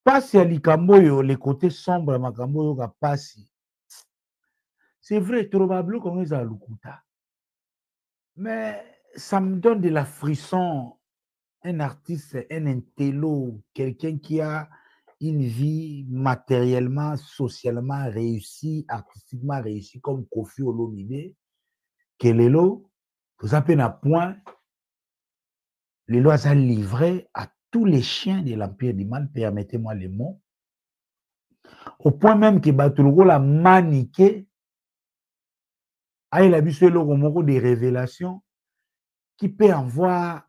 Pasi ya likambo yo, le côté sombre ya makambo yo ka pasi. C'est vrai, probablement qu'on est à Lukuta. Mais ça me donne de la frisson. Un artiste, un intello, quelqu'un qui a une vie matériellement, socialement réussie, artistiquement réussie, comme Kofi Olomide, Kelelo, vous appelez un point, les lois sont livrées à tous les chiens de l'Empire du Mal, permettez-moi les mots, au point même que Batulugo l'a maniqué, il a vu ce logo des révélations qui peut avoir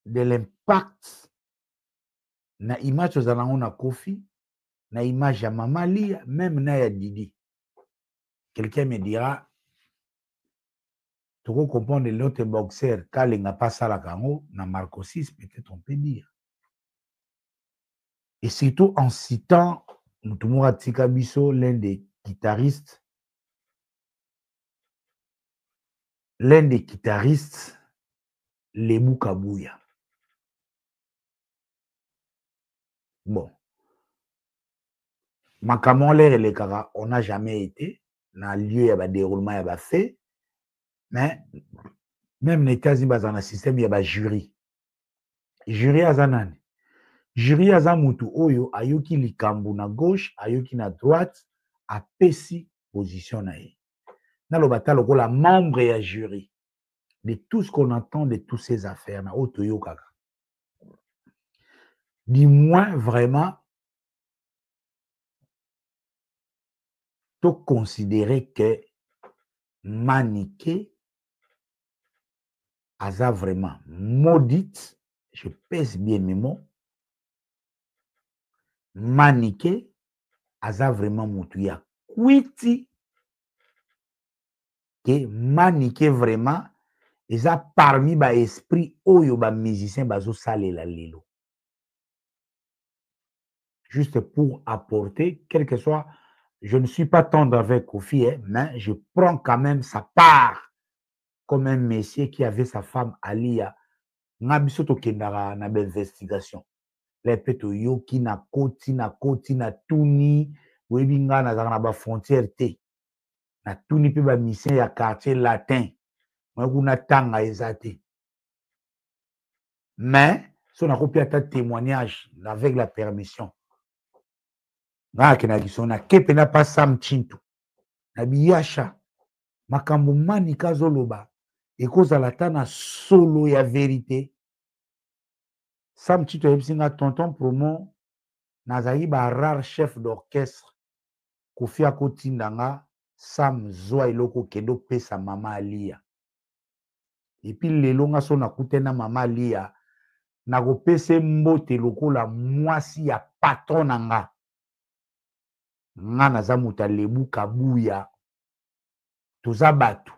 de l'impact na image aux alentours na Kofi, na image ya Mama Lia, même na ya Didi. Quelqu'un me dira, tu peux comprendre l'autre boxeur, quand il n'a pas ça la kango, na Marco 6, peut-être on peut dire. Et surtout en citant Mutumura Tikabiso, l'un des guitaristes, Lebu Kabouya. Bon. Makamon l'air et les kara, on n'a jamais été dans le lieu, il y a déroulement, il y a fait, mais même les États-Unis, dans un système, il y a jury. Jury à Zanani. Jury à Zamutu, Oyo, Ayoki Likambu na gauche, Ayoki na droite, a pesi position na ye. Dans le bataille, la membre et jury. De tout ce qu'on entend de toutes ces affaires, na Otoyo Kaka. Du moins, vraiment, tu considérer que Maniké a vraiment maudite, je pèse bien mes mots, Maniké a vraiment moutouya. Kwiti que Maniké vraiment, ils a parmi ba esprit oyo ba musicien bazo sale la lelo. Juste pour apporter, quel que soit, je ne suis pas tendre avec Kofi, mais je prends quand même sa part comme un messier qui avait sa femme Alia. Nabisoto kendara na investigation. Les peto yoki na koti na tuni, webinga na zana ba frontière te. Na tuni pe ba mission ya quartier latin. Moi kuna tanga ezate. Mais si on a copié ta témoignage avec la permission. Na kena kisona kepe na pas Sam Chintu. Na biyasha makambo mani kazoloba ekozala ta na solo ya vérité. Sam Chintu yebsinga tonton promo nazali ba rare chef d'orchestre Kofi akotindanga Sam zwa eloko kendo pesa mama Alia. Et puis lelo nga so nakutena mama Alia nakopesa mbote lokola mwasi ya patron nanga. Nga naza muta Lebu Kabouya. Toza batu.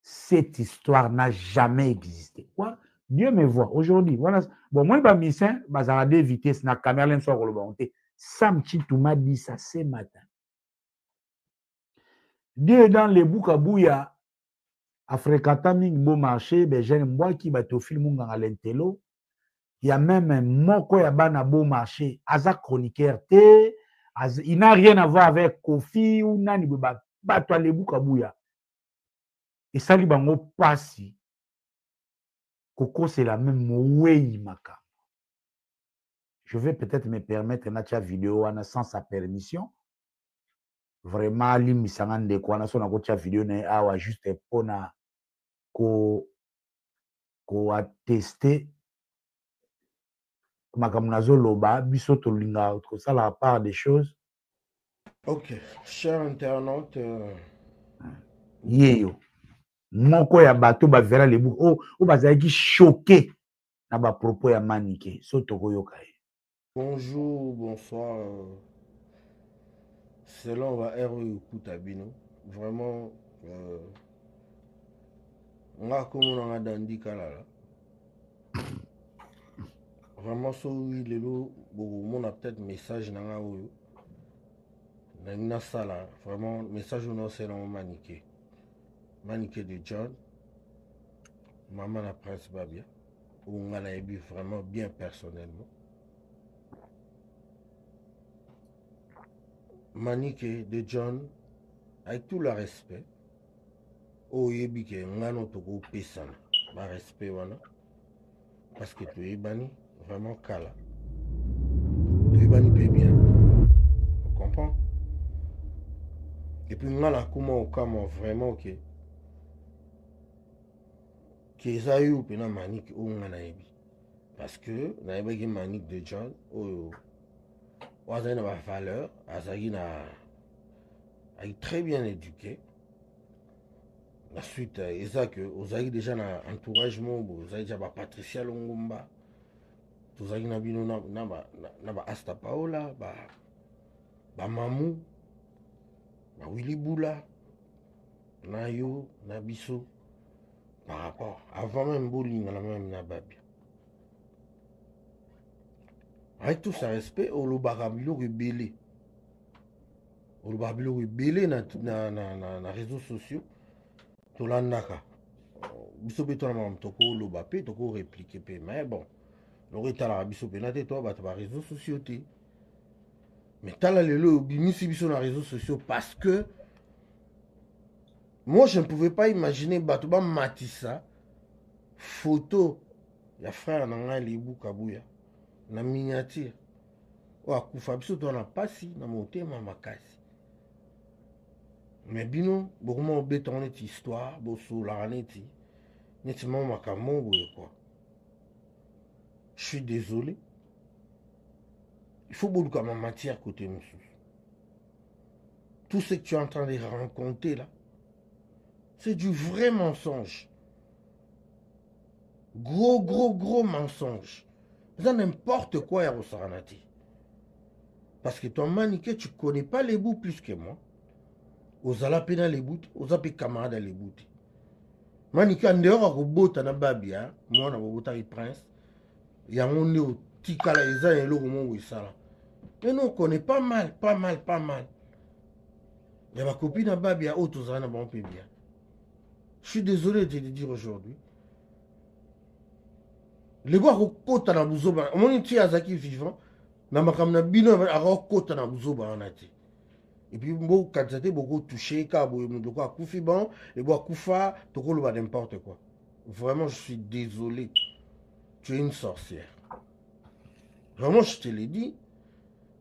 Cette histoire n'a jamais existé. Quoi? Dieu me voit aujourd'hui. Voilà. Bon, moi, je suis à 2 vitesses. Na caméra, Sam Chintu m'a dit ça ce matin. Dieu dans les Boukabouya, à fréquenter mon marché, ben j'ai un bois qui va te filmer dans l'intello. Il y a même un mot qui a un beau marché. Aza chroniqueur té. Il n'a rien à voir avec Kofi ou Nani Baba. Bato les Boukabouya. Et ça, il bango passi. Coco, c'est la même Mouei Maka. Je vais peut-être me permettre de vidéo sans sa permission. Vraiment, l'imisangan de quoi, on a une vidéo juste pour attester Makamunazo Loba, Bisoto Linga, ça la part des choses. Ok, cher internaute. Yeyo. Moko ya bato ba vera les boucs. Oh, bazaki choqué na ba propos ya Maniké. Soto koyoka. Bonjour, bonsoir. Selon va ROI Kutabino. Vraiment, on a comme on a dandi kalala. Vraiment, so oui, le lot, on a peut-être message nanga oyo. Na sala, vraiment, message on a c'est dans Maniké. Maniké de John. Maman la Prince Babia. Où on a vraiment bien personnellement. Manique de John, avec tout le respect, oyebi ke ngano toko pesana, ba respect wana, parce que tu es bani vraiment kala, tu es bani peu bien, tu comprends? Et puis ngana kuma okama vraiment que eza yo pena manique o ngana yebi, parce que na yebaki manique de John oyo wazali na ba valeur, azali na très bien éduqué. La suite, Isaac, vous avez déjà un entourage, vous avez déjà Patricia Longomba, vous avez déjà Asta Paola, Mamou, Willy Boula, Nayo, Nabiso, par rapport, avant même Bowling, on a même Nababia. Avec tout ce respect, on le barabilo rebellé. On le barabilo rebellé dans les réseaux sociaux, tout l'annaka. Biso beto na toko lo bapé, toko répliquer pe, mais bon. Lori tala biso penate toi ba ta réseaux sociaux te. Mais tala lelo bimisi biso na réseaux sociaux parce que moi je ne pouvais pas imaginer batuba matissa photo ya frère nanga Libu Kabuya na miniature. O akufa biso to na pasi na motema makasi. Mais bino bokuma obeton neti histoire boso la neti neti mama makambo quoi. Je suis désolé. Il faut beaucoup de matière côté monsieur. Tout ce que tu es en train de raconter là, c'est du vrai mensonge. Gros mensonge. C'est n'importe quoi, Yarosaranati. Parce que ton maniqué, tu ne connais pas les bouts plus que moi. Aux alapena les bouts, aux apé camarades les bouts. Maniqué, en dehors, à robota na babia, moi, na robota et prince, il y a un néo, tikala, et ça, et l'eau, où il ça. Mais non, on connaît pas mal. Il y a ma copine à babia, autres, ça, bon, peu bien. Je suis désolé de te le dire aujourd'hui. Les gars, kota na buzoba, on est azaki vivant, na makamna bino aro kota na buzoba anati. Et puis beaucoup kanzate beaucoup touché, ka bo ndoko akufi bon, et bo akufa, toko lo ba n'importe quoi. Vraiment, je suis désolé. Tu es une sorcière. Vraiment, je te l'ai dit.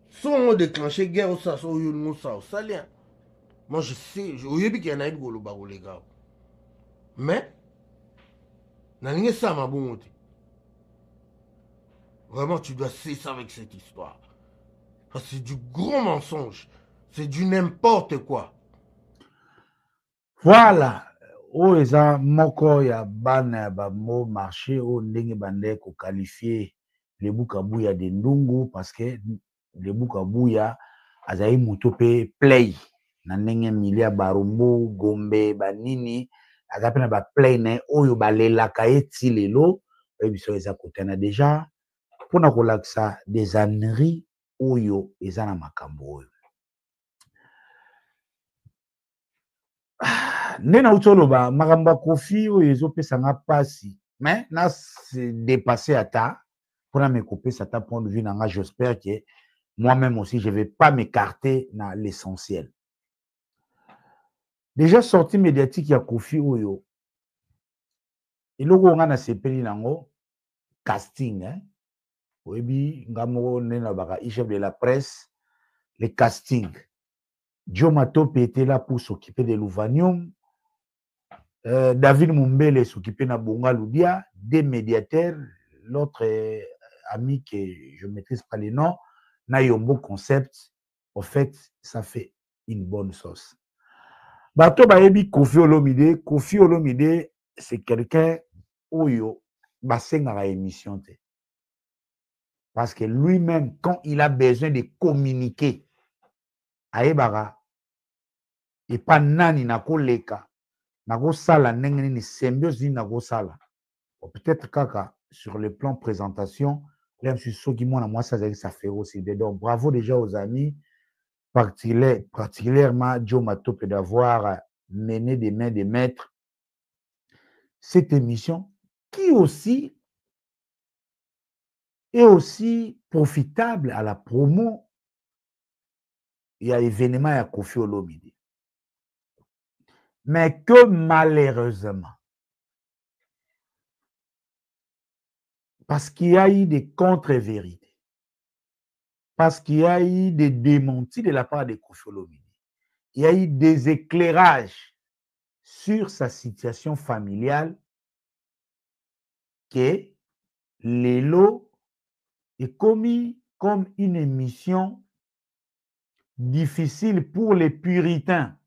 Soit on déclenché guerre au ça, soit on ça au salien. Moi, je sais, je sais qu'il y en a eu golo baro les gars. Mais, na ninge ça ma bonté. Vraiment, tu dois cesser avec cette histoire. C'est du gros mensonge. C'est du n'importe quoi. Voilà. O eza moko ya bana ya bamo marché o ndenge bande ko qualifier Lebu Kabuya de ndungu parce que Lebu Kabuya azali muto pe play na ndenge milia barumbu gombe banini aza pe na ba play na oyo balelaka ye ti lelo biso eza kotana déjà mpona kolakisa des âneries oyo eza na makambo oyo nde nauti oloba makambo ya kofi oyo ezopesanga mpasi mais na dépassé ata mpona mekopesa ata point de vue nanga j'espère que moi-même aussi je vais pas m'écarter na l'essentiel déjà sortie médiatique ya kofi oyo eloko oyo nga nasepeli nango casting oyebi nga moko nde nalobaka chef de la presse le casting Joe Matope était là pour s'occuper de l'Ouvanium. David Mumbele s'occupait de Bonga Loudia, des médiateurs, l'autre ami que je ne maîtrise pas les noms, Nayombo Concept. En fait, ça fait une bonne sauce. Bato Bayebi Kofi Olomide, c'est quelqu'un oyo basengara émission. Parce que lui-même, quand il a besoin de communiquer, Aebara, et pas nani na koleka, na sala ndenge nini symbiose na sala. Peut-être kaka sur le plan présentation, là je suis sûr que moi ça fait aussi. Donc bravo déjà aux amis, particulièrement Joe Matope d'avoir mené des mains de maître cette émission qui aussi est aussi profitable à la promo il y a événement à Kofi Olomide. Mais que malheureusement, parce qu'il y a eu des contre-vérités, parce qu'il y a eu des démentis de la part de Kofi Olomide, il y a eu des éclairages sur sa situation familiale que Lelo est commis comme une émission difficile pour les puritains.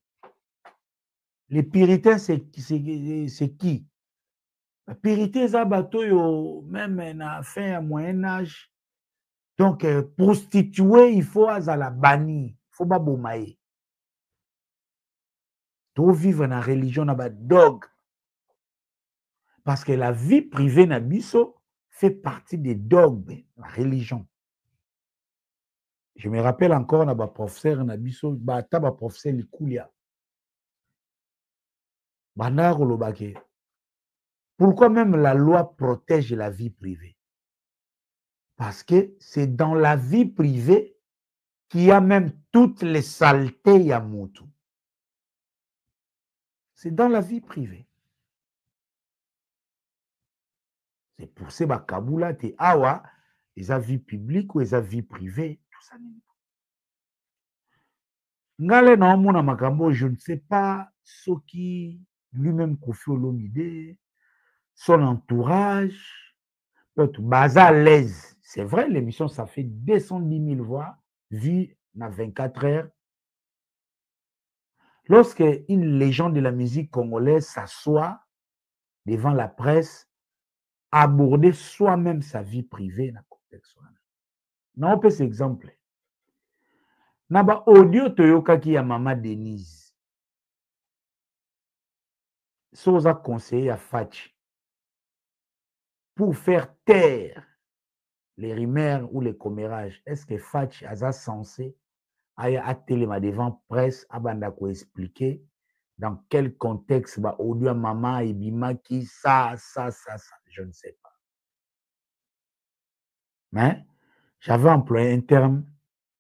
Les puritains, c'est qui? Les puritains, ça bateau, même à fin à Moyen Âge. Donc, prostituée, il faut à la banni. Il faut pas bomaye. Tu vivre dans la religion, dans la dogme. Parce que la vie privée Nabiso fait partie des dogmes de la religion. Je me rappelle encore dans professeur Nabiso, professeur Likulia. Pourquoi même la loi protège la vie privée? Parce que c'est dans la vie privée qu'il y a même toutes les saletés Yamutu. C'est dans la vie privée. C'est pour ça que Kaboula, tu awa, ils ont vie publique ou ils ont vie privée, tout ça. Ngale na omona makambo, je ne sais pas ce qui lui-même Kofi Olomide, son entourage, peut-être basa à l'aise. C'est vrai, l'émission, ça fait 210 000 voix, vues dans 24 heures. Lorsque une légende de la musique congolaise s'assoit devant la presse, aborder soi-même sa vie privée dans le contexte. Non, on peut s'exemple. Naba audio toyokaki ya Mama Denise. Soza conseiller à Fachi pour faire taire les rumeurs ou les commérages. Est-ce que Fachi a censé aller à téléma devant presse abanda ko expliquer dans quel contexte ba audio à Maman Ibimaki ça, je ne sais pas. Mais j'avais employé un terme.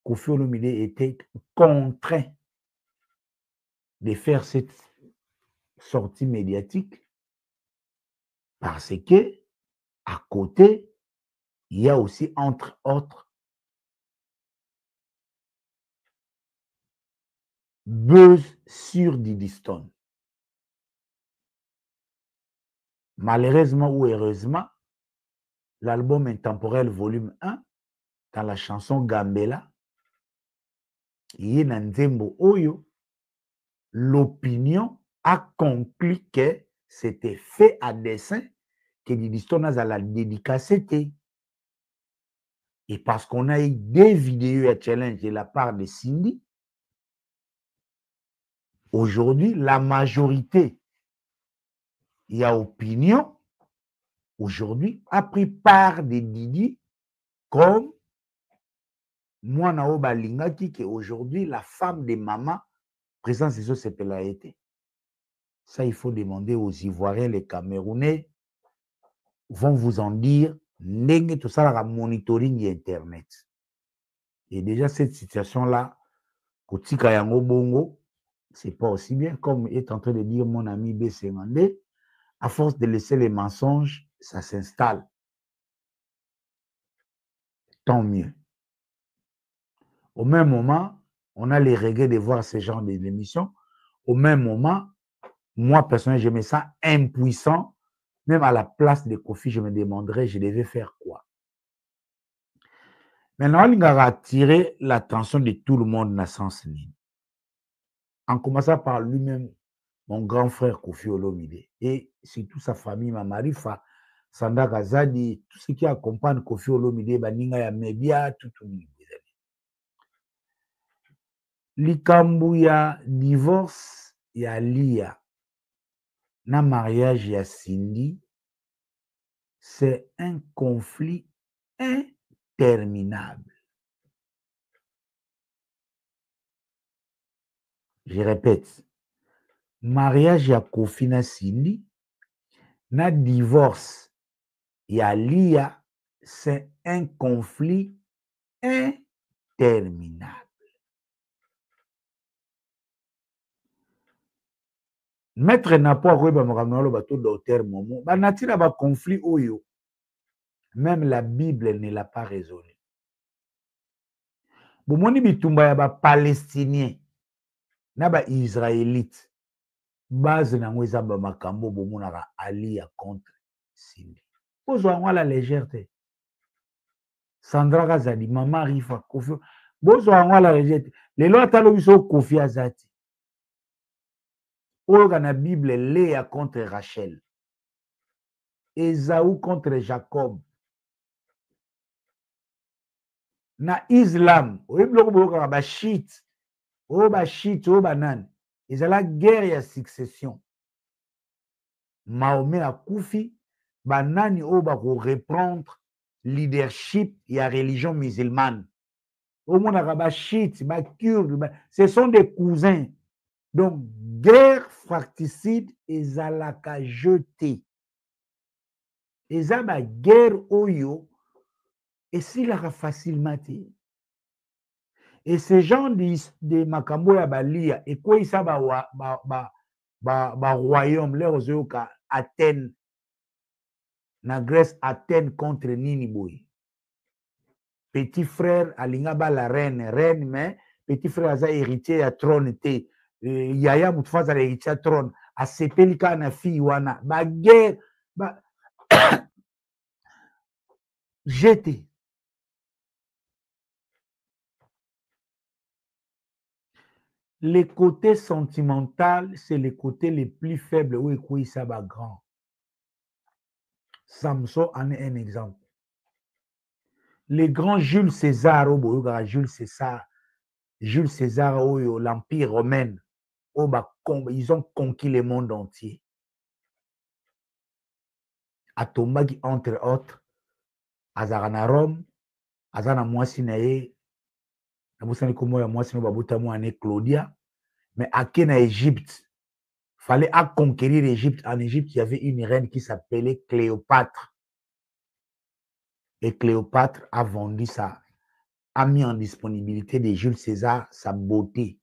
Kofi Olomide était contraint de faire cette sortie médiatique parce que à côté, il y a aussi, entre autres, buzz sur Diddy Stone. Malheureusement ou heureusement, l'album Intemporel volume 1, dans la chanson Gambela, il y a Nzembo Oyo, l'opinion a conclu que c'était fait à dessein que Diddy Stone a la dédicacité. Et parce qu'on a eu des vidéos à challenge de la part de Cindy, aujourd'hui, la majorité, il y a opinion, aujourd'hui, a pris part de Didi comme moi, Nao Balingaki, qui est aujourd'hui la femme de maman, présente sur cette été. Ça, il faut demander aux Ivoiriens, les Camerounais, vont vous en dire, n'est tout ça, la monitoring Internet. Et déjà, cette situation-là, Kotika Yango Bongo, c'est pas aussi bien, comme est en train de dire mon ami B. À force de laisser les mensonges, ça s'installe. Tant mieux. Au même moment, on a les regrets de voir ce genre d'émissions. Au même moment, moi, personnellement, je me sens impuissant. Même à la place de Kofi, je me demanderais, je devais faire quoi? Maintenant, il a attiré l'attention de tout le monde dans le sens ligne. En commençant par lui-même, mon grand frère Kofi Olomide, et surtout sa famille, Mamarifa, Sanda Kazadi, tout ce qui accompagne Kofi Olomide, Baninga ya Media, tout le monde. Likambu ya divorce ya Lia na mariage ya Cindy, c'est un conflit interminable. Je répète, mariage ya Kofi na Cindy, na divorce ya Lia, c'est un conflit interminable. Maître Napo akoyeba makambo na bato docteur Momo banati na ba conflit oyo même la Bible ne l'a pas résolu. Bomoni bitumba ya ba Palestinien na ba Israélite base nango eza ba makambo bomonaka alia contre Sindi. Bozwa yango la légèreté. Sandra Kazadi, Mama Rifa, Kofi. Bozwa yango la légèreté. Lelo atalo biso Kofi Azati. Oyo na Bible Léa contre Rachel. Esaü contre Jacob. Na Islam, oyo biloko boyoka ba shit. Oyo ba shit, oyo banani. Ezala guerre ya succession. Mahomet akufi, banani oyo bako reprendre leadership ya religion musulmane. Omonaka ba shit, ba kurde, ce sont des cousins. Donc, guerre fratricide ezalaka jeté. Eza ba guerre oyo esilaka facilement te. Et ce genre de makambo ya balia ekoyisa ba royaume lero zoyoka Athènes na Grèce, Athènes contre nini boy. Petit frère alinga ba la reine mais petit frère aza héritier ya trône te. Yaya mutfaza la héritier ya trône asepeli ka na fille wana ba guerre ba jeté. Le côté sentimental, c'est le côté le plus faible où il ça va grand. Samson en est un exemple. Le grand Jules César, Jules César, l'Empire romain, ils ont conquis le monde entier. Atomaki, entre autres, Azarana Rome, Azana Moissinae, Nabusani Komoya Moissino Babutamoane Claudia, mais à Kena Égypte, fallait conquérir l'Égypte. En Égypte, il y avait une reine qui s'appelait Cléopâtre. Et Cléopâtre a vendu ça, a mis en disponibilité de Jules César sa beauté.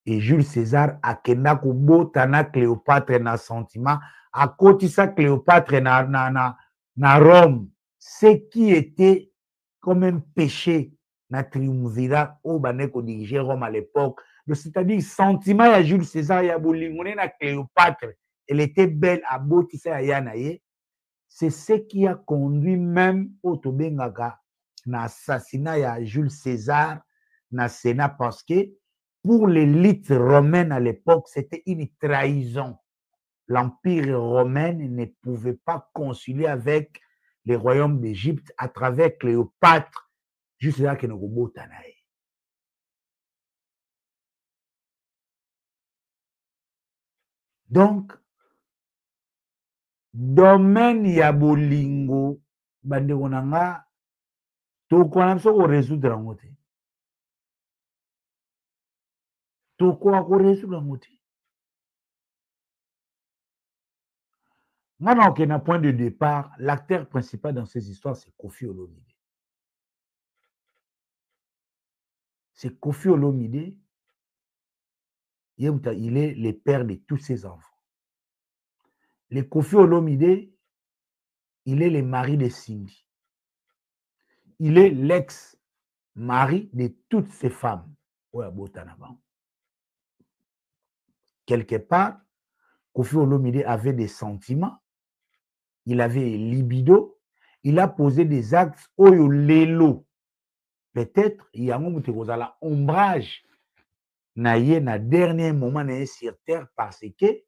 Et Jules César a kenda kubotana Cléopâtre na sentiment, a kotisa Cléopâtre na Rome. Ce qui était comme un péché na triumvirat au baneko diriger Rome à l'époque. C'est-à-dire, sentiment ya Jules César ya bolingone na Cléopâtre, elle était belle à botisa ya naye. C'est ce qui a conduit même au Tobengaka na assassinat ya Jules César na Sénat parce que pour l'élite romaine à l'époque, c'était une trahison. L'Empire romain ne pouvait pas concilier avec les royaumes d'Égypte à travers Cléopâtre, Jules César qui ne robotanaye. Donc, domaine ya bolingo bandeko nanga tokona biso ko résoudre yango te. Tokoka ko résoudre yango te. Maintenant, ok, na point de départ, l'acteur principal dans ces histoires, c'est Koffi Olomide. C'est Koffi Olomide. Il est le père de tous ses enfants. Le Koffi Olomide, il est le mari de Cindy. Il est l'ex-mari de toutes ces femmes. Quelque part, Koffi Olomide avait des sentiments, il avait libido, il a posé des actes oyo lelo. Peut-être il y a un ombrage na dernier moment sur terre parce que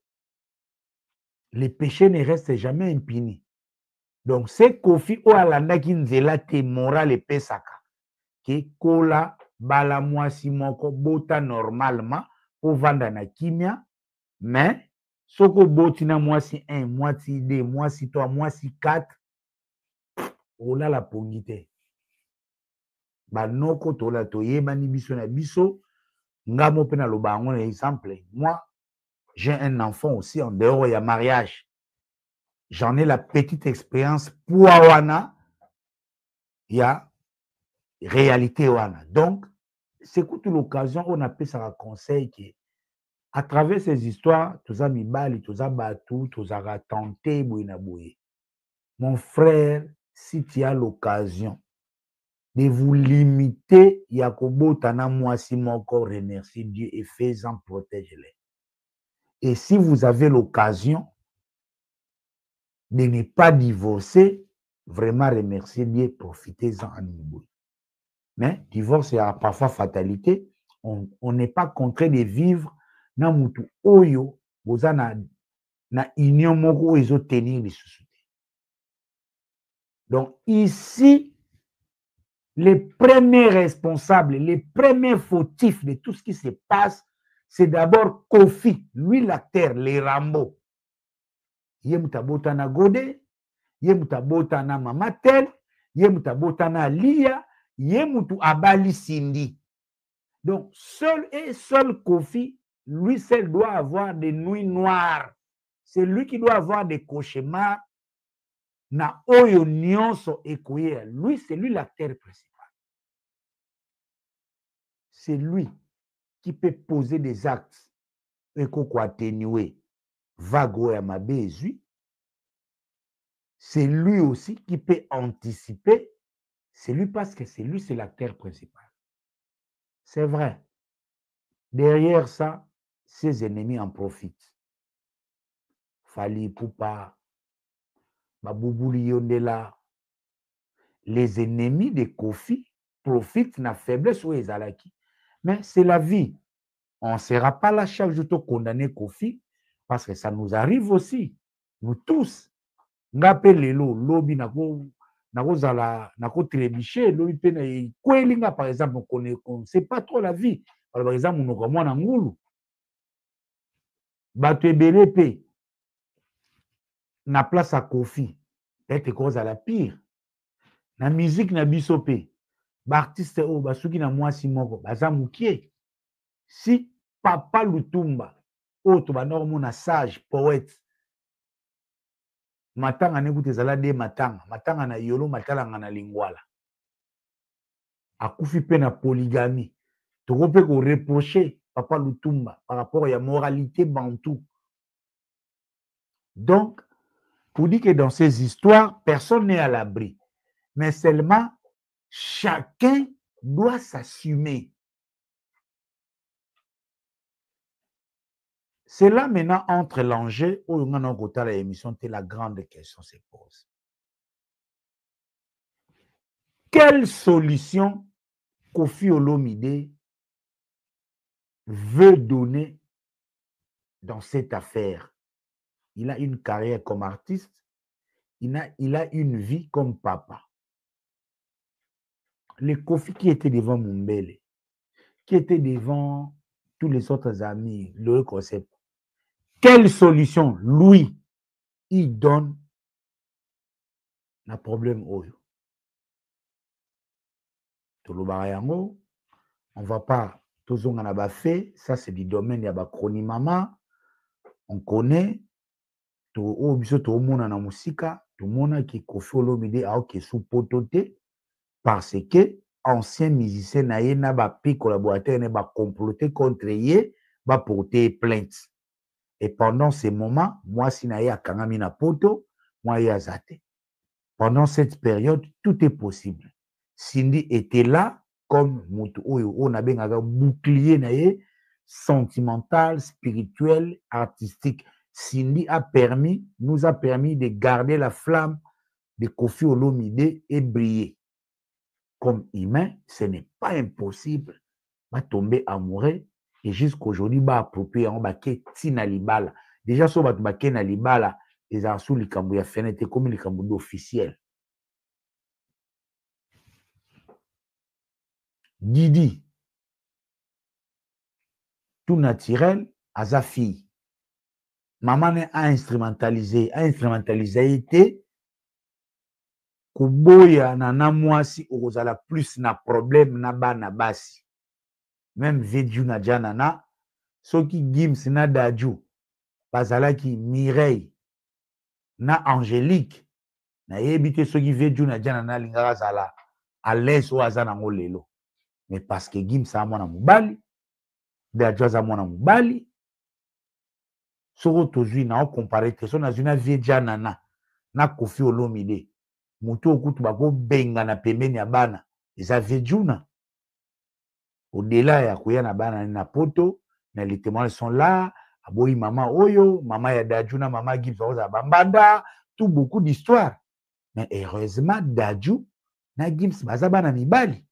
les péchés ne restent jamais impunis. Donc c'est Koffi oalandaki nzela te moral pesaka ke kola bala mwasi moko bota normalement po vanda na kimia mais soko boti na mwasi 1 mwasi 2 mwasi 3 mwasi 4 ola la pongite banoko tola toyebani biso na biso ngamo pe na lobango na exemple. Moi j'ai un enfant aussi en dehors ya mariage. J'en ai la petite expérience pour wana ya réalité wana. Donc c'est toute l'occasion on appelle ça un conseil que À travers ces histoires, tous amis bali, tous abatou, tous a tenté, bouinaboué. Mon frère, si tu as l'occasion de vous limiter, Yakobo Tana Mwasi Moko, remercie Dieu et fais-en protège-les. Et si vous avez l'occasion de ne pas divorcer, vraiment remercier Dieu, profitez-en à nouveau. Mais divorce, il y a parfois fatalité. On n'est pas contraint de vivre dans mutu oyo, boza na union moko ils ont tenir les sociétés. Donc ici, les premiers responsables, les premiers fautifs de tout ce qui se passe, c'est d'abord Kofi, lui l'acteur, les Rambo. Yemutabota na Godé, Yemutabota na Mamatel, Yemutabota na Lia, Yemutu Abali Cindy. Donc, seul Kofi, lui seul doit avoir des nuits noires. C'est lui qui doit avoir des cauchemars. Na oyo nyonso ekoye. Lui, c'est lui l'acteur principal. C'est lui qui peut poser des actes. Eko atténuer vague ya mabezui. C'est lui aussi qui peut anticiper. C'est lui parce que c'est lui, c'est l'acteur principal. C'est vrai. Derrière ça, ses ennemis en profitent. Fali Poupa, Baboubouli Yondela. Les ennemis de Kofi profitent de la faiblesse où ils allaient. Mais c'est la vie. On ne sera pas là chaque jour de condamner Kofi parce que ça nous arrive aussi. Nous tous. Ngapé lelo, lobi nako trébiché, lobi pene, kwelinga par exemple, on ne sait pas trop la vie. Par exemple, on a moins d'angoulou. Bato ebele pe, na place à Kofi, peut-être cause à la pire. Na musique na biso pe, artiste o basuki na mwasi moko, baza mukie. Si Papa Lutumba, autre banormo sage, poète, matanga nekute zala de matanga na yolo matalanga na lingwala. Akufi pe na polygamie. Toko pe ko reprocher Papa Lutumba par rapport à la moralité bantou. Donc, pour dire que dans ces histoires, personne n'est à l'abri. Mais seulement, chacun doit s'assumer. C'est là maintenant entre l'enjeu où on a l'émission, la grande question se pose. Quelle solution Kofi Olomide veut donner dans cette affaire? Il a une carrière comme artiste, il a une vie comme papa. Le Kofi qui était devant Mumbele, qui était devant tous les autres amis, le concept. Quelle solution, lui, il donne le problème oyo? On ne va pas tous on a fait, ça c'est du domaine de la chronique mama. On connaît tout le monde na musika, tout le monde qui Kofi Olomide a ok sous pototé parce que ancien musicien na ye na ba pi collaborateur na ba comploter contre ye, ba porter plainte. Et pendant ces moments, moi si na ye akangami na poto, moi ye azate. Pendant cette période, tout est possible. Cindy était là comme on a bien un bouclier na ye, sentimental, spirituel, artistique. Cindy nous a permis de garder la flamme de Kofi Olomide et briller. Comme humain, ce n'est pas impossible de tomber amoureux et jusqu'aujourd'hui, va approprier en baquet tina libala. Déjà, sur votre baquet na libala, les arsous les cambouya fenêtre comme les cambouya officiels. Didi, tout naturel, à sa fille. Maman a instrumentalisé été. Kuboya na mwasi okozala plus na problème na bana basi. Même Vedju na janana, soki Gims na Dadju, bazalaki Mireille na Angélique, na yebite soki Vedju na janana lingaka zala à l'aise ou azana ngolelo. Mais parce que Gims a mwana mubali, Dadju a mwana mubali, soko tozwi na comparer te so na zuna vieja nana na Koffi Olomide mutu okutu bako benga na pembeni ya bana eza viejuna au-delà ya koya na bana na poto na les témoignages sont là aboyi mama oyo mama ya Dadju na mama Gibbs bakoza bambanda tout beaucoup d'histoire mais heureusement Dadju na Gibbs baza bana mibali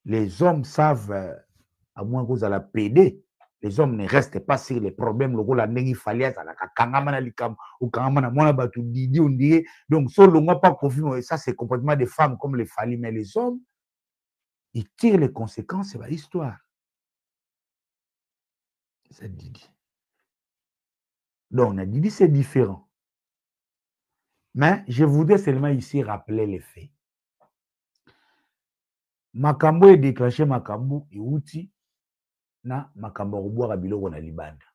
les hommes savent à moins que la PD les hommes ne restent pas sur les problèmes lokola ndenge fallait ça la kangama na likam ou kangama na mwana batu didi on dirait donc solo moi pas confirmer ça c'est complètement des femmes comme les Fally mais les hommes ils tirent les conséquences de l'histoire c'est Didi donc on a Didi c'est différent mais je voudrais seulement ici rappeler les faits makambo est déclenché makambo et outil na makambo kubwaka biloko na libanda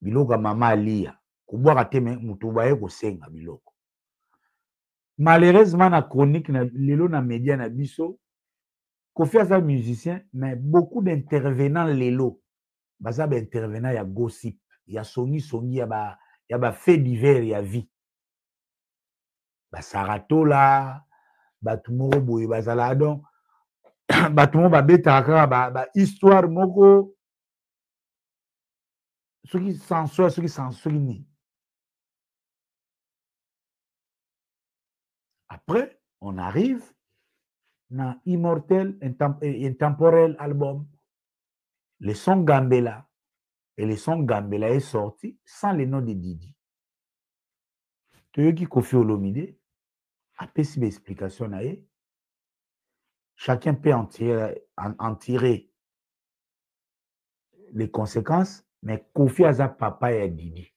biloko mama alia kubwaka te mutu baye kosenga biloko malheureusement na chronique na lelo na média na biso Koffi aza musicien mais beaucoup d'intervenants lelo baza ba intervenant ya gossip ya songi ya ba fait divers ya vie ba saratola batu moko boye bazala donc batu moko babetaka ba histoire moko soki sans ni après on arrive na Immortel Intemporel album le son Gambela et le son Gambela est sorti sans le nom de Didi toyoki Koffi Olomide apesi ba explication na ye chacun peut en tirer les conséquences mais Koffi aza papa ya Didi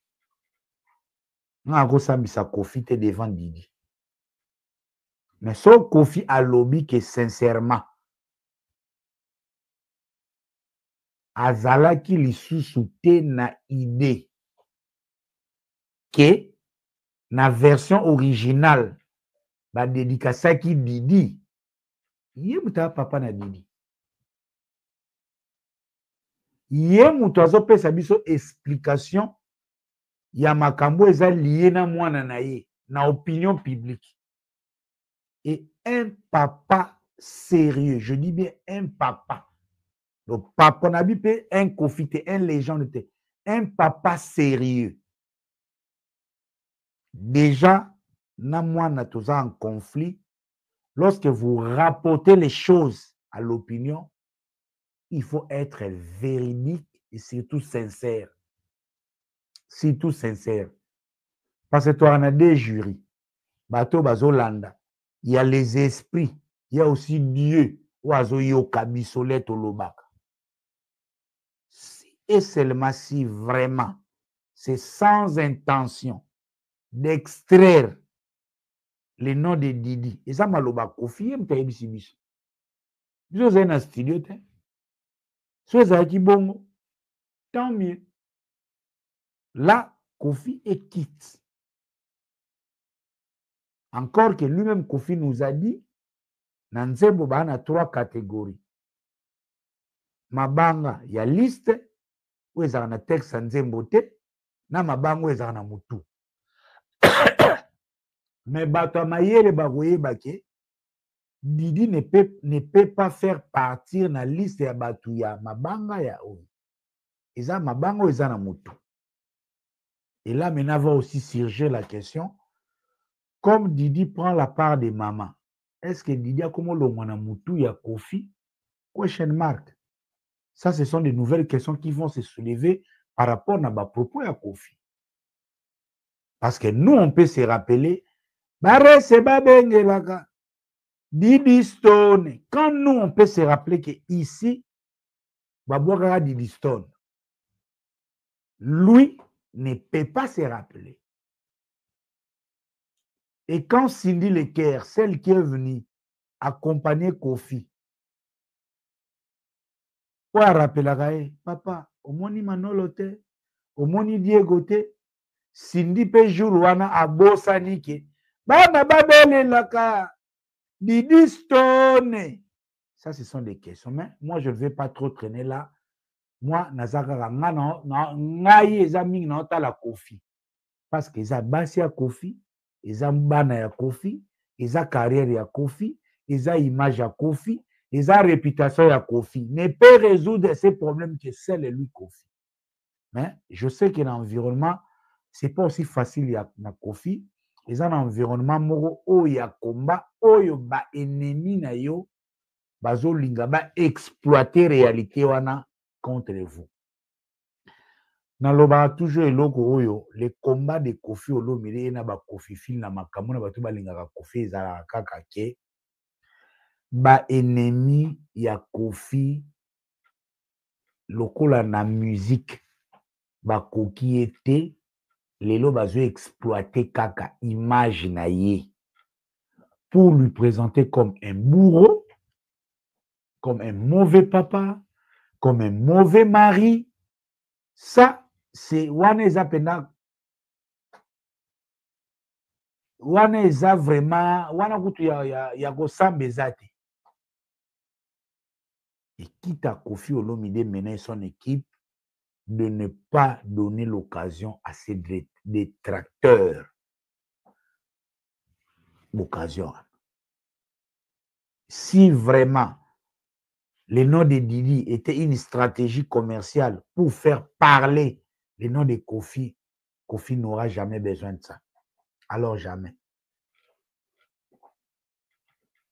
nga kosambisa Koffi te devant Didi mais so Koffi alobi que sincèrement azalaki lisusu te na idée que na version originale badédicasaki Didi ye mutu aza papa na Didi ye mutu azopesa biso explication ya makambo eza lié na mwana na ye na opinion publique et un papa sérieux je dis bien un papa le papa na bipe un Koffi te un légende te un papa sérieux déjà na mwana toza en conflit lorsque vous rapportez les choses à l'opinion il faut être véridique et surtout sincère parce que toi on a des jurys bato bazolanda il y a les esprits il y a aussi Dieu oazo yoka biso tolobaka et seulement si vraiment c'est sans intention d'extraire le nom de Didi eza maloba Koffi ye mutu ayebisi biso biso ozali na studio te so ezalaki bongo tant mieux là Koffi est quitte encore que lui-même Koffi nous a dit na nzembo baa na 3 catégories mabanga ya liste oyo ezalaka na texte ya nzembo te na mabanga oyo ezalaka na mutu mais bato ya mayele bakoyeba ke Didi ne peut pas faire partir na liste ya bato ya mabanga ya oyo eza mabanga oyo eza na mutu et là maintenant va aussi surgir la question comme Didi prend la part de maman est-ce que Didi a comme le mwana mutu ya Koffi question mark ça ce sont des nouvelles questions qui vont se soulever par rapport à ma propos à Koffi parce que nous on peut se rappeler barese babengelaka Didi Stone quand nous on peut se rappeler que ici babwaka Didi Stone lui ne peut pas se rappeler et quand Cindy Leker celle qui est venue accompagner Koffi po arapelaka ye papa omoni Manolo te omoni Diego te Cindy pe jour wana abosani ke bana babelelaka Didi Stone ça ce sont des questions mais moi je ne vais pas trop traîner là moi nazaka ngai eza mingi na otala Kofi parce que eza basi ya Kofi, eza bana ya Kofi, eza carrière ya Kofi, eza image ya Kofi, eza réputation ya Kofi. Ne peut résoudre ces problèmes que seul lui Kofi. Mais je sais que l'environnement c'est pas aussi facile ya na Kofi. Eza un environnement moko oyo ya combat oyo ba ennemi na yo bazolinga ba exploiter réalité wana contre vous. Nalobaka toujours eloko oyo le combat de Kofi Olomide na ba Kofi Fil na makambo na bato balingaka Kofi ezalaka kaka ke ba ennemi ya Kofi lokola na musique bakoki ete lelo bazo exploiter kaka image na ye pour lui présenter comme un bourreau, comme un mauvais papa, comme un mauvais mari. Ça c'est wana eza pena wana eza vraiment wana kutu ya kosamba eza te. Et quitte à Kofi Olomide mener son équipe de ne pas donner l'occasion à ses détracteurs. L'occasion. Si vraiment le nom de Didi était une stratégie commerciale pour faire parler le nom de Kofi, Kofi n'aura jamais besoin de ça. Alors jamais.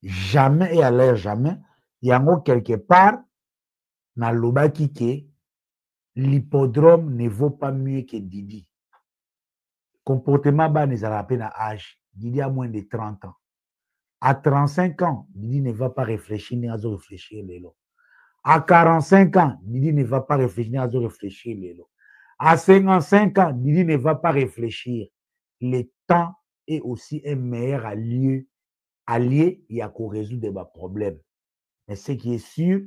Jamais et à l'air jamais. Il y a quelque part, dans l'obaki que l'hippodrome ne vaut pas mieux que Didi. Comportement bas n'est à peine à âge. Didi a moins de 30 ans. À 35 ans, Didi ne va pas réfléchir ni à réfléchir les lots. À 45 ans, Didi ne va pas réfléchir ni à réfléchir les lots. À 55 ans, Didi ne va pas réfléchir. Le temps est aussi un meilleur allié il y a qu'à résoudre des problèmes. Mais ce qui est sûr,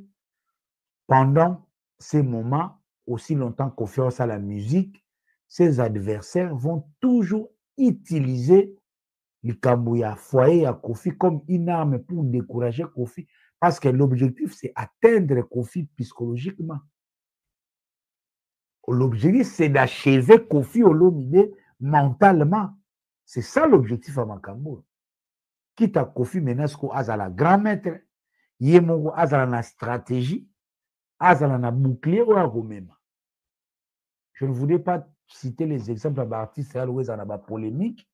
pendant ces moments, aussi longtemps qu'on fait à la musique, ses adversaires vont toujours utiliser le Kambouya foyer à Kofi comme une arme pour décourager Kofi. Parce que l'objectif, c'est atteindre Kofi psychologiquement. L'objectif, c'est d'achever Kofi Olomide mentalement. C'est ça l'objectif à Makambo. Quitte à Kofi Menesco, Azala grand maître, Yemongo Azala na stratégie, Azala na bouclier ou à Romema. Je ne voudrais pas citer les exemples d'artistes où ils ont polémique,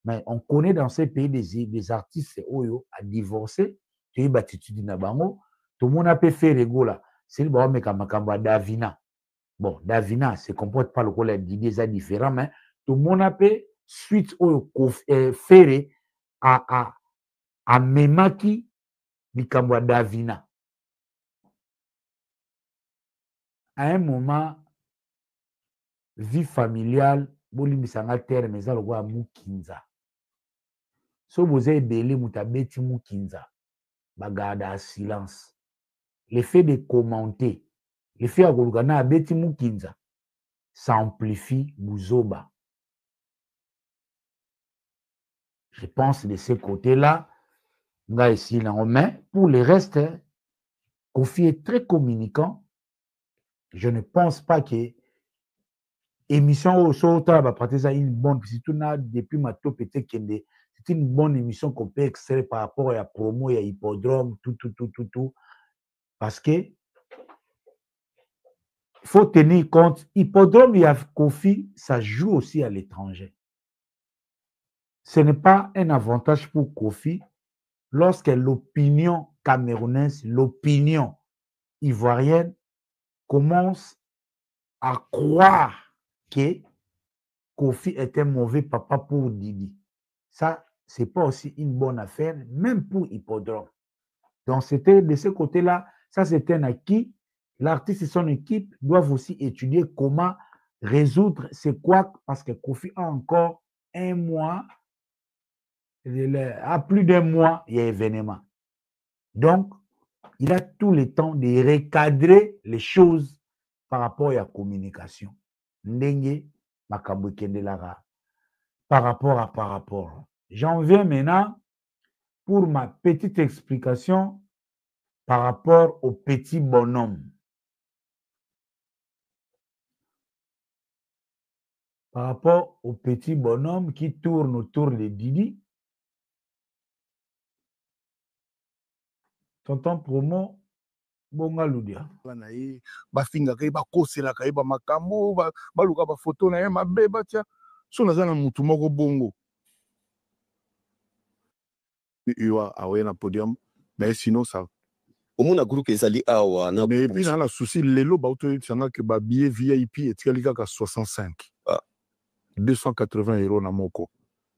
mais on connaît dans ces pays des artistes oyo à divorcer, tu es battu na bango, tout le monde a pu faire rigola. C'est le bon mec à Davina. Bon, Davina se comporte pas le rôle d'idées différents, mais tout le monde a pu suite au faire à Memaki Mikambwa Davina. À un moment, vie familiale, bolimisanga terre, mais ça le voit à Mukinza. So vous avez belé mutabeti Mukinza, bagada à silence. Le fait de commenter, le fait à Golgana abeti Mukinza, ça amplifie Bouzoba. Je pense de ce côté-là, ici, mais pour le reste, Kofi est très communicant. Je ne pense pas que émission au Sota va pratiquer une bonne, surtout depuis ma top était c'est une bonne émission qu'on peut extraire par rapport à la promo, à hippodrome, tout. Parce que il faut tenir compte, hippodrome, il y a Kofi, ça joue aussi à l'étranger. Ce n'est pas un avantage pour Kofi lorsque l'opinion camerounaise, l'opinion ivoirienne commence à croire que Kofi est un mauvais papa pour Didi. Ça, ce n'est pas aussi une bonne affaire, même pour Hippodrome. Donc, c'était de ce côté-là, ça c'est un acquis. L'artiste et son équipe doivent aussi étudier comment résoudre ces couacs parce que Kofi a encore un mois, à plus d'un mois, il y a événement. Donc, il a tout le temps de recadrer les choses par rapport à la communication. Ndenge, makambo kendelara. Par rapport. J'en viens maintenant pour ma petite explication par rapport au petit bonhomme. par rapport au petit bonhomme qui tourne autour de Didi. Tonton Promo, bonga ludia. Bafinga kai bakosela kai ba makambo baluka ba photo na ye mabe batia so naza na mutu moko bongo iwa awe na podium mais sinon ça omona groupe ezali awa na mais puis na souci lelo ba auto sanga que ba billet VIP etikali kaka 65 280 € na moko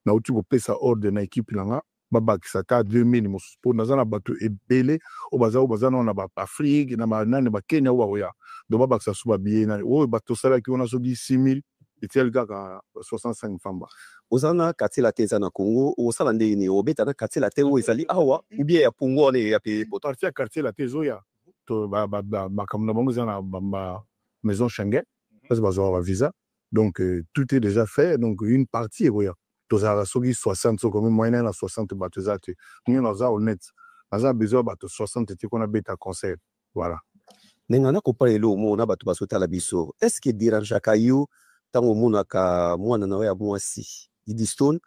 na uti ko pesa ordre na équipe nanga babakisa ta 2000 mosusu mpo naza na bato ebele oyo baza na baafrike na banani bakenya oyo bakoya donc babakisa so babiye nani oyo bato osalaki wana soki 6000 etiali kaka 65 famba oza na katela te eza na Congo osala ndeni obeta na katela te oyo ezali awa ubie ya pungo wana ya pe parti ya quartier la te ezoya makambo na bango eza na maison Schengen parce bazwaka visa donc tout est déjà fait donc une partie ekoya tozalaka soki 60 so komi moyenne na 60 bato eza te ngai naza honnête naza besoin bato 60 te kona beta concert voilà ndenge nakopa lelo omona bato bazotala biso est ce que dérangeaka yo ntango omonaka mwana na yo ya mwasi Didi Stone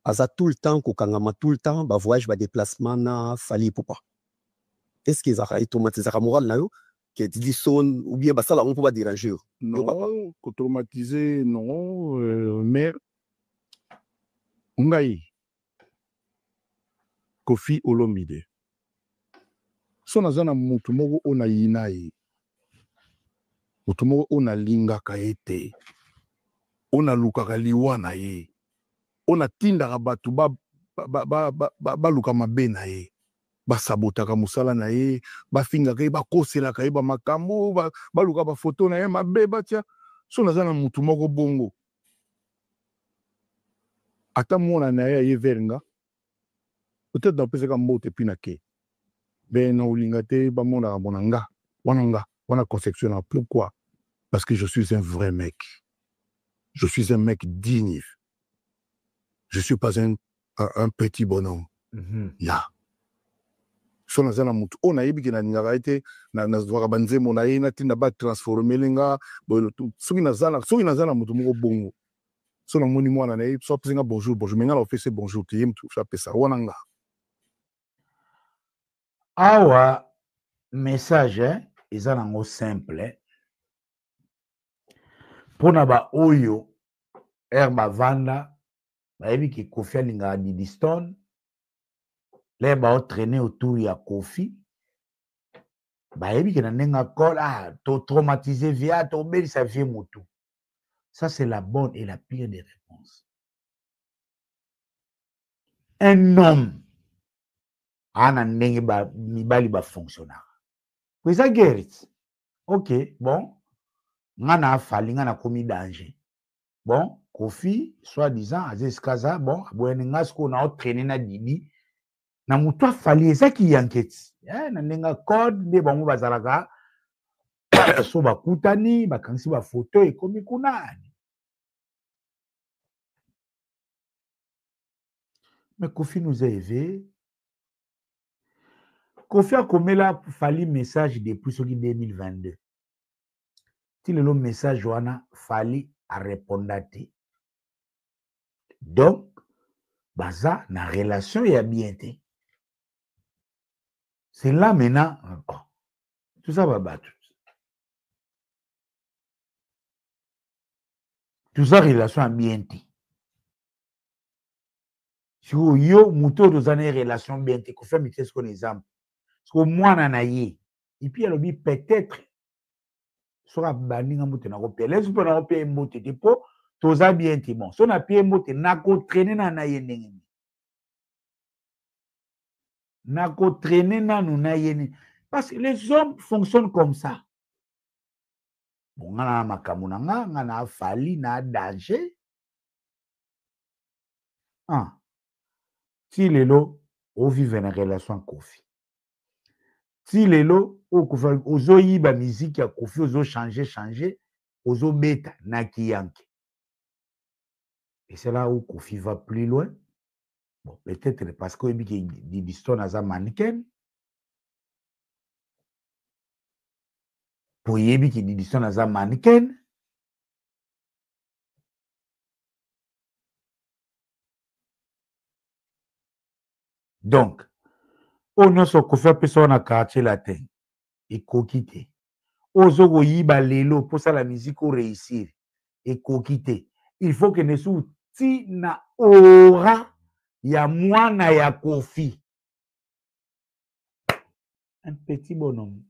aza tout le temps kokangama tout le temps bavoyage badéplacement na Fally Ipupa est ce que ezaka etraumatisaka morale na yo que Didi Stone ou bien basala ngo mpo badérange yo non kotraumatiser non mais ngai Kofi Olomide so naza na mutu moko oyo nayina ye mutu moko oyo nalingaka ye te oyo nalukaka liwa na ye oyo natindaka bato baluka mabe na ye basabotaka mosala na ye bafingaka ye bakoselaka ye bamakambo baluka bafoto na ye mabe batia so naza na mutu moko bongo ata mwana na ye aye verenga peut-être napesaka mbote mpi na ke ben na olinga te bamonaka bona nga wana conception na pourquoi parce que je suis un vrai mec je suis un mec digne je suis pas un petit bonhomme ya so naza na mutu oyo nayebi ke nalingaka ye te nazwaka banzembo na ye natinda batransformele nga soki naza na mutu moko bongo so namoni mwana na ye so apesenga bonjour mais nga na ofese bonjour te ye mutu apesa wana nga Awa message eza nango simple mpona baoyo bavanda bayebi ke Kofi alingaka Didi Stone le baotraîne autour ya Kofi bayebi ke na ndenge akola totraumatise via tobelisa vie motu. Ça c'est la bonne et la pire des réponses. Un homme ana ndenge mibali bafonctionnaka kweza gerit ok bon nga na afali nga nakomi danger bon Kofi soi-disant aza esika aza bon aboyani nga sikoyo naotraîne na Didi na motu afali ezaki yanketi na ndenge code nde bango bazalaka so bakutani bakangisi bafoto ekomi kunani mais Kofi nous a éveillés. Kofi a komela Fally message depuis soki 2022. Ti lelo message wana Fally a répondate. Donc baza na relation ya bien te. C'est là maintenant tout ça va battre. Tout ça relation ya bien te. Si yo muto dozana relation bien te ko faire mites ko exemple. Parce que mwana na ye et puis alobi peut-être soka baninga mbote na kopia les mpo na kopia mbote te po toza bien te bon so na pie mbote na ko traîner na ye ndenge na ko traîner nanu na ye parce que les hommes fonctionnent comme ça bon nga na makambo na nga na Fally na danger ti lelo o vivre na relation Kofi ti lelo ozoyiba musique ya Kofi ozo changer ozo beta na kiyanke et c'est là où Kofi va plus loin bon peut-être parce que Didi Stone aza mannequin po yebi ki Didi Stone aza mannequin Donc, on a ce qu'on fait personne à quartier latin et coquité. Ozo yiba lelo pour ça la musique au réussir et coquité. Il faut que ne sou ti na aura ya mwana ya kofi. Un petit bonhomme.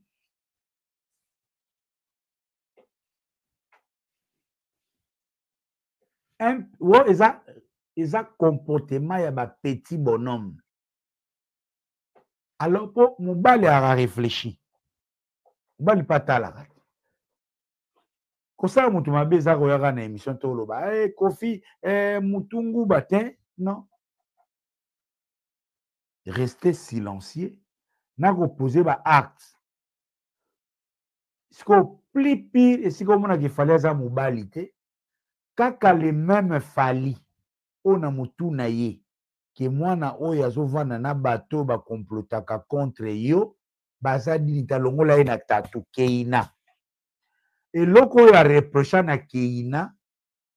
Eza comportement ya ba petit bonhomme. Alors pour mobali a réfléchi. Mobali pas talaka. Kosala mutu mabe eza koyaka na émission toloba kofi mutungu batin non. Rester silencieux na ko poser ba acte. Siko plus pire et siko mona ki fallait za mobali te kaka le même fali ona mutu na ye ke mwana oyo azovanda na bato bakomplotaka contre yo baza dini talongola ye na tatu keina eloko oyo areprocha na keina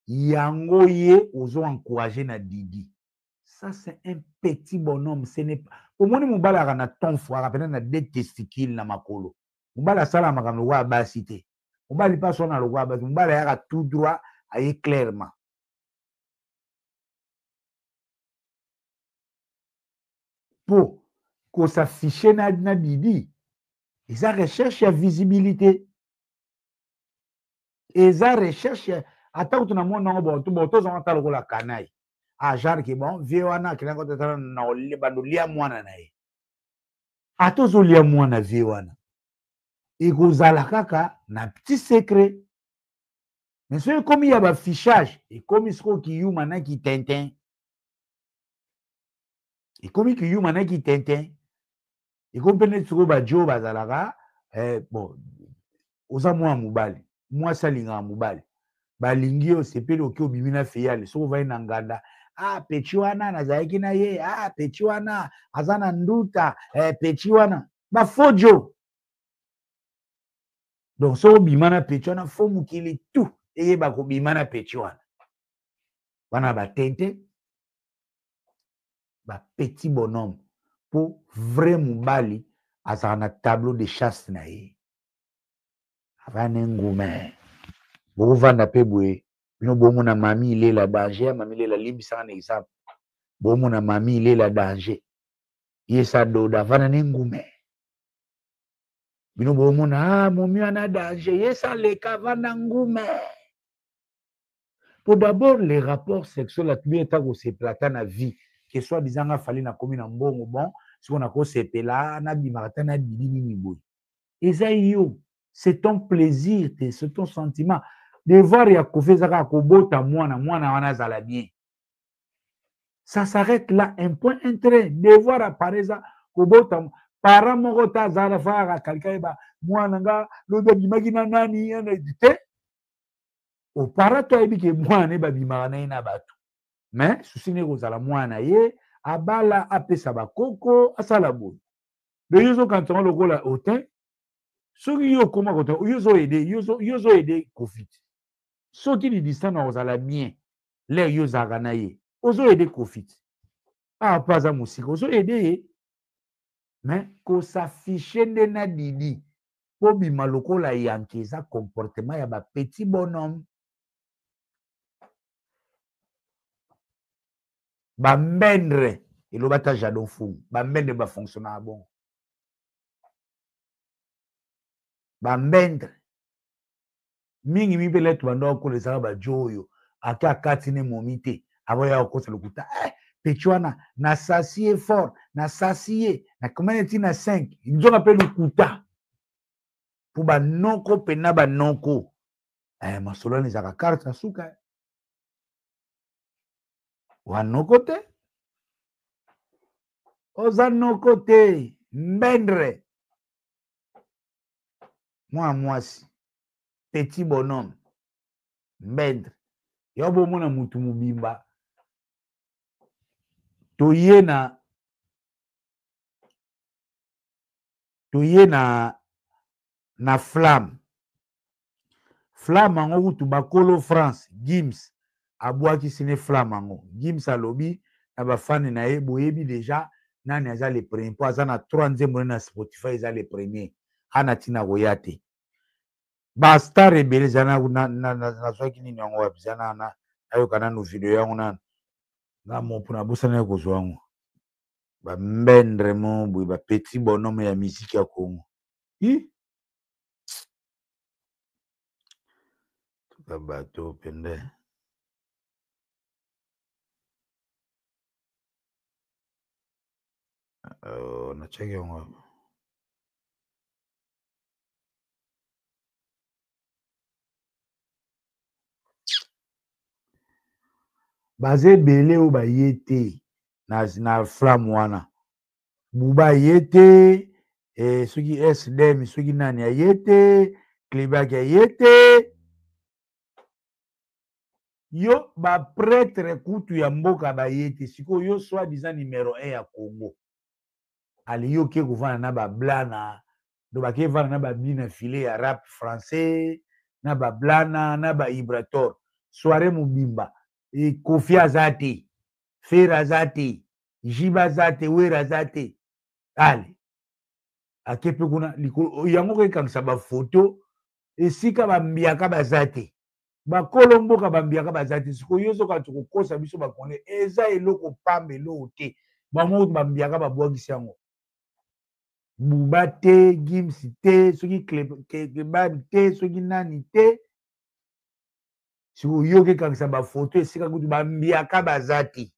yango ye ozo encourager na Didi. Ça c'est un petit bonhomme, ce n'est pas omoni mobali aka na ton foire pena na deux testicules na makolo mobali asala makambo lokwa basi te mobali pa sona lokwa basi mobali ayaka tout droit aye clairement. Pour qu'on s'affiche na Didi, eza recherche ya visibilité, eza recherche ata kutu na mona ngo boto zonga talo kola kanai a genre ke bon vie wana kila ngoto tala na ole bando lia mwana na ye ata zo lia mwana vie wana ekozala kaka na petit secret mais soki ekomi ya bafichage ekomi siko kiyuma na kitintin ekomi kiyuma na kitintin ekomi mpe neti sikoyo bajo bazalaka bon oza mwana mobali mwasi alingaka mobali balingi yo sepeli oki obimi na feyale soki ovai na nganda peti wana nazalaki na ye peti wana aza na nduta peti wana bafojo. Donc soki obima na peti wana fo mokili tu eyeba kobima na peti wana wana batente bapeti bonhomme po vrai mobali azala na tableau de chasse na ye avana ngume bokovanda mpe boye bino bomona mami ilela danger mami ilela limbisaka na exemple bomona mami ilela danger ye sa doda avana ne ngume bino bomona momi wana danger ye sa leka avanda ngume. Pour d'abord les rapports sexuels atubi eta koseplata na vie que soit disant nga fali na komi na mbongo bon siko na kosepela na bimaka ta na didi nini boye eza yo c'est ton plaisir c'est ton sentiment de voir ya kofi ezaka kobota mwana wana azala bien. Ça s'arrête là, un point intérêt de voir apparaître kobota para moko ta azala fara kalika ba mwana nga lodo bimaki na nani yana te o para to ebi ke mwana babimaka na ye na bato mais susi ne kozala mwana ye abala apesa bakoko asala boye de yozo kantonga lokola otin soki yo koma koto yozo ede Covid soki di distance na kozala bien le yozaka na ye ozo ede Covid pa aza mosika ozo ede ye mais kosafishe nde na Didi po bima lokola yanke eza comportement ya bapeti bonhomme bambendre eloba ta jadon fou bambendre bafonctionnaka bon bambendre mingi mpe letu bando akola ezaka bajo oyo ake akati ne momi te aboya kokosa lokuta peti wana nasasi ye fort nasasi ye nakomani eti na 5 nzonga mpe lokuta po banoko mpena banoko masolo wana ezaka karte asuka wanoko te oza noko te mbendre mwana mwasi petit bonhomme mbendre yo bomona mutu mobimba toye na flamme yango kutu bakolo France Gims abwaki sine flamme yango Gims alobi na bafani na ye boyebi deja nani aza le premier mpo aza na 3 nzembo na Spotify eza le premier ana tina koya te bastar ebele eza nazwaki nini yango wapi eza nayoka nano video yango nano nga mopu nabosana ya kozwa yango bambendre mo boye bapeti bonhomme ya misiki ya Congo bato pende natiaki yango baza ebele oyo baye te na flamme wana buba aye te soki sdm soki nani aye te klebak aye te yo bapretre kutu ya mboka baye te sikoyo yo soi-disant numero 1 ya Congo ali yo ke kovanda na bablana do bake vanda na babina file ya rap français na bablana na baibrator soare mobimba kofi aza te fer aza te jiba aza te wera aza te ale ake mpe kuna yango kokangisa bafoto esika bambiaka baza te bakolo mboka bambiaka baza te sikoyo yo soka tokokosa biso bakonde eza eloko pamba eloko te bango bambiaka babwakisi yango buba te gims te soki klebani te soki nani te sikoyo yo kokangisa bafoto esika kutu bambiaka baza te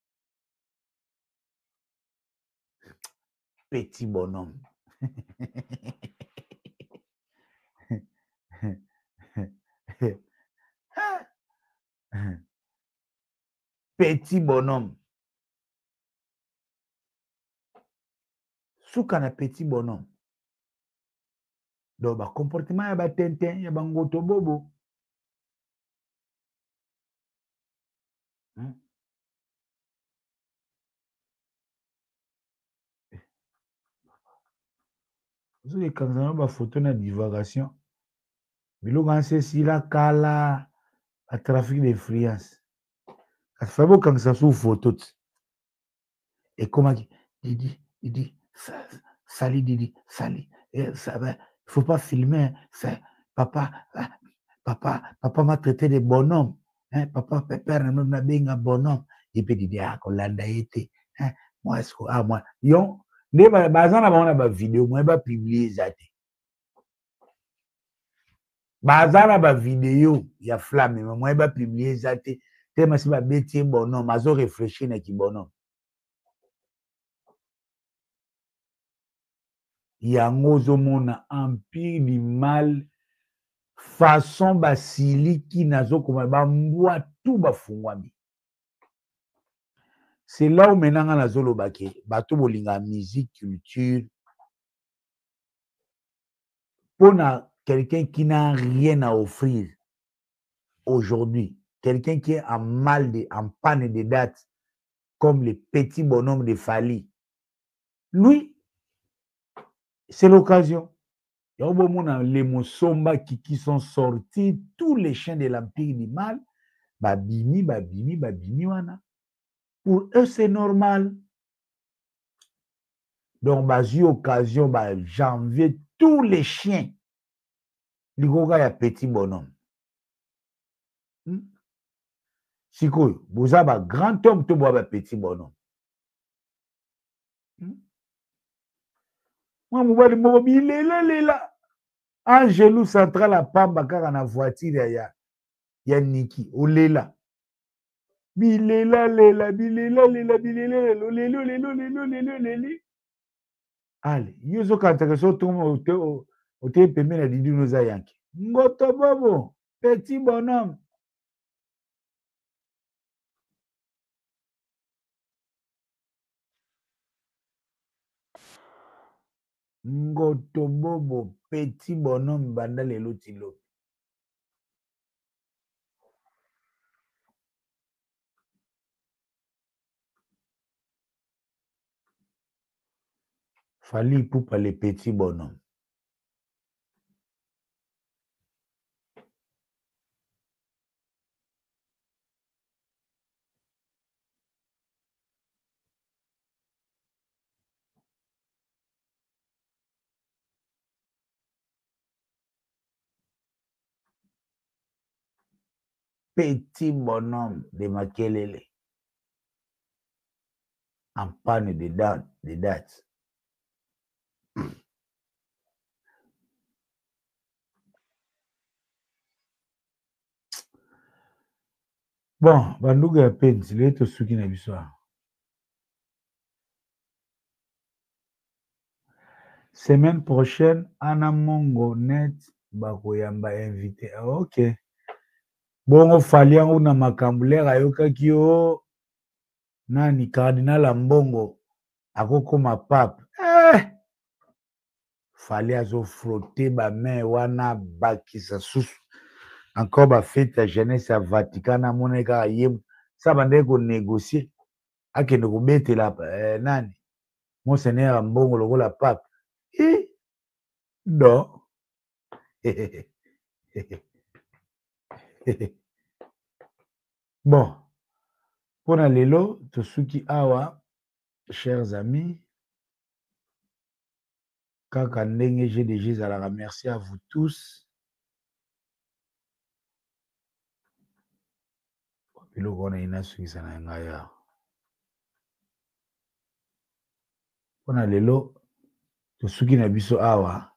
petit bonhomme petit bonhomme suka na petit bonhomme donc bacomportement ya batintin ya bangoto bobo soki ekanisa na bafoto na divagation biloko ansi esila kala batrafic d'influence kasi fai bokangisa su foto ti ekomaki didi sali didi sali il faut pas filmer papa m'a traité de bonhomme papa père na nono nabenga bonhomme ye mpe didi akolanda ye te moi yo nde baza na bango na bavideo moye bapiblie eza te baza na bavideo ya flamme moye bapiblie eza te telema si babeti ye bonhomme azoreflechir na kibonhomme yango ozomona empire du mal façon basiliki nazokoma bambwa tu bafungwami c'est là où maintenant nga nazoloba ke bato bolinga musique culture mpona quelqu'un qui n'a rien à offrir aujourd'hui quelqu'un qui est en panne de date comme les petits bonhommes de Fali lui c'est l'occasion les Mosomba qui sont sortis tous les chiens de l'empire du mal babimi wana pour eux c'est normal donc bazui occasion janvier tous les chiens likoka ya petit bonhomme sikoyo boza grand homme to boa petit bonhomme mwa mobali moko bilela angelou central apamba kaka na voiture ya niki olela bilela oleli ale yo zokantaka so ote pembeni na didi noza yanke ngoto bobo petit bonhomme ngoto bobo petit bonhomme banda lelo tilo Fali Ipupa le petit bonhomme petit bonhomme de Makelele en panne de dates. Bon, banduga ya penzi leto suki na biso. Semaine prochaine, Ana Mongo net bakoyamba invité. Ok. Bongo faliangu na makambulera ayokaki yo nani cardinal Ambongo akokoma pape. Fali azo frotter ba main wana bakisa susu. Encore ba fête ya jeunesse ya Vatican na moneka yem. Ça bande ko négocier. Akende ko betela nani? Monseigneur Ambongo lokola pape. Non. Bon, pour lelo, tosuki awa, chers amis, kaka ndenge GDG zalaka, merci à vous tous. Biloko wana inasukisa na ngai ya. Pour lelo, tosuki na biso awa,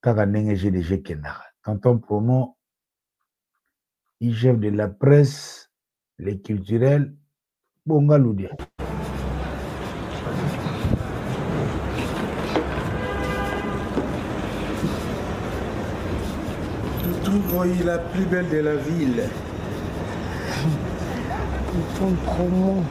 kaka ndenge GDG kendaka. Tonton Promo, IGF de la presse, les culturels, Bonga Loudia. Toutou, la plus belle de la ville. Tonton Promo.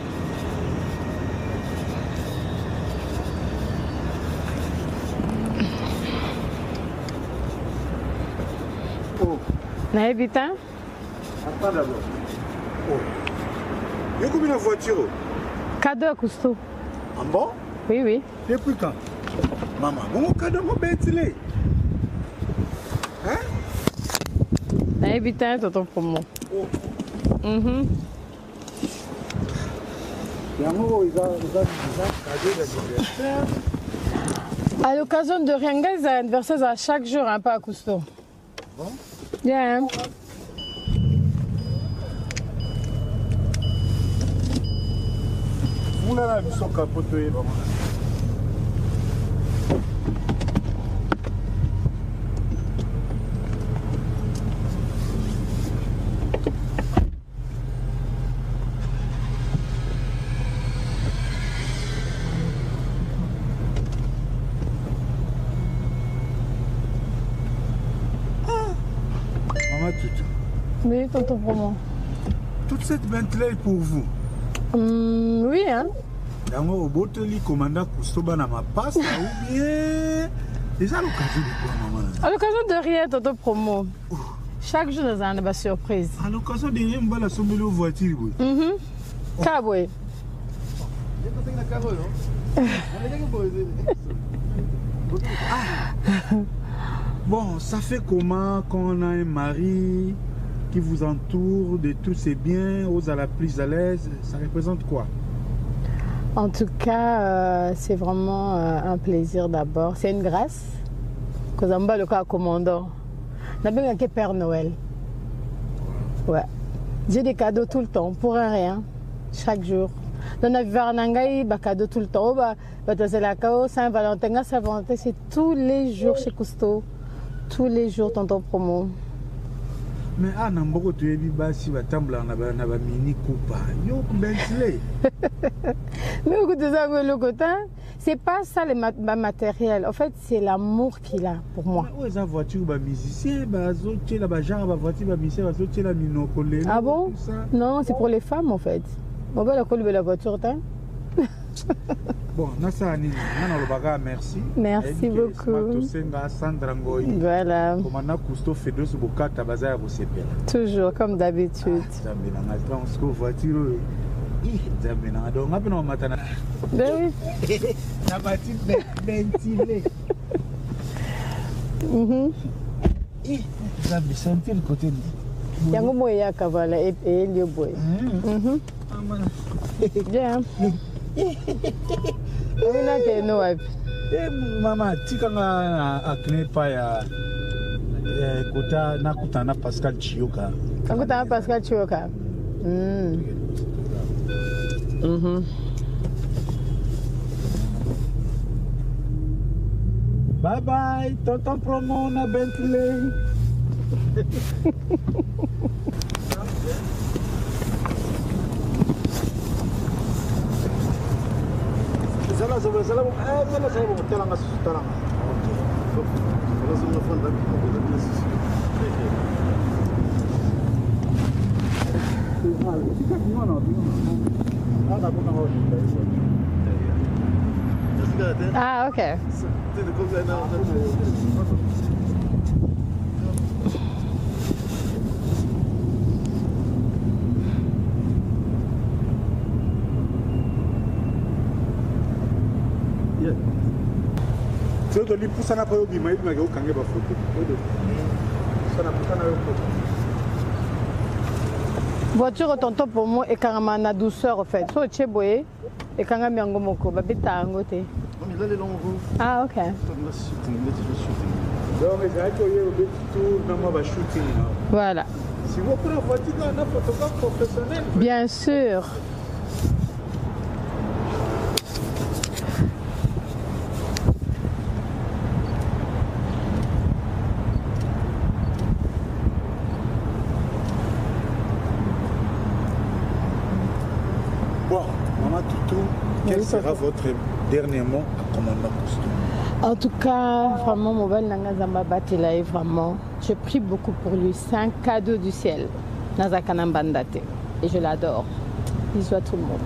Oh. Naebita? Attends d'abord. Oh. Il y a combien de voitures? Cadeau à Cousteau. En bon? Oui, oui. Depuis quand? Maman, bon cadeau, mon bêtile. Hein? Naebita, Tonton Promo. Oh. À l'occasion de Rianga, ils ont anniversaire à chaque jour un peu à Cousteau. Bon? Bien. Vous l'avez vu son capoté, maman. Oui, Tonton Promo. Toute cette Bentley pour vous? Oui, hein. Yango oboteli commandant Cousteau na ma passe ou bien déjà l'occasion de quoi, maman? À l'occasion de rien, Tonton Promo. Chaque jour, nous avons une surprise. À l'occasion de rien, on va la sommer aux voitures. Caboué. Bon, ça fait comment quand on a un mari qui vous entoure de tous ses biens, aux à la plus à l'aise? Ça représente quoi? En tout cas, c'est vraiment un plaisir d'abord. C'est une grâce. Que nous avons le cas commandant. Nous avons un Père Noël. Ouais. J'ai des cadeaux tout le temps, pour un rien, chaque jour. Dans la Varnangaï, des cadeaux tout le temps. Saint-Valentin, Saint-Valentin, c'est tous les jours chez Cousteau. Tous les jours, Tonton Promo. Mais Nambo, tu es basi batambla na ba mini coupa. Yo Bentley. Mais écoutez ça, le côté, c'est pas ça le matériel. En fait, c'est l'amour qu'il a pour moi. Mais où est la voiture ba musicien, ba zoté la ba genre ba voiture ba musicien, ba zoté la minokole. Ah bon? Non, c'est pour les femmes en fait. On va la coller la voiture, hein? Bon, Nassani, merci. Merci beaucoup. Voilà. Toujours comme d'habitude. Ben oui. Yango moya kavala et le boy. Bien. Maman, tikanga akne pa ya kota nakutana Pascal Chioka. Tango tanga Pascal Chioka. Bye bye, tonton promo na Bentley. Ah, ok. Soki olipusana mpo yobima yebimaka okange bafoto sana pusana yo foto. Voiture tonton pour moi et carrément na douceur en fait. So cheboye et quand même yango moko ba beta yango te. Mais là les longs roues. Ah ok. Donc ezali koye obeti tour na mwa ba shooting. Voilà. Si vous prenez la voiture d'un photographe professionnel. Bien sûr. Bon, Maman Toutou, quel sera votre dernier mot à commandant Cousteau? En tout cas, vraiment, Mobile Nanga Zamba Batelaï, vraiment, je prie beaucoup pour lui. C'est un cadeau du ciel. Nazakanam Bandate. Et je l'adore. Bisous à tout le monde.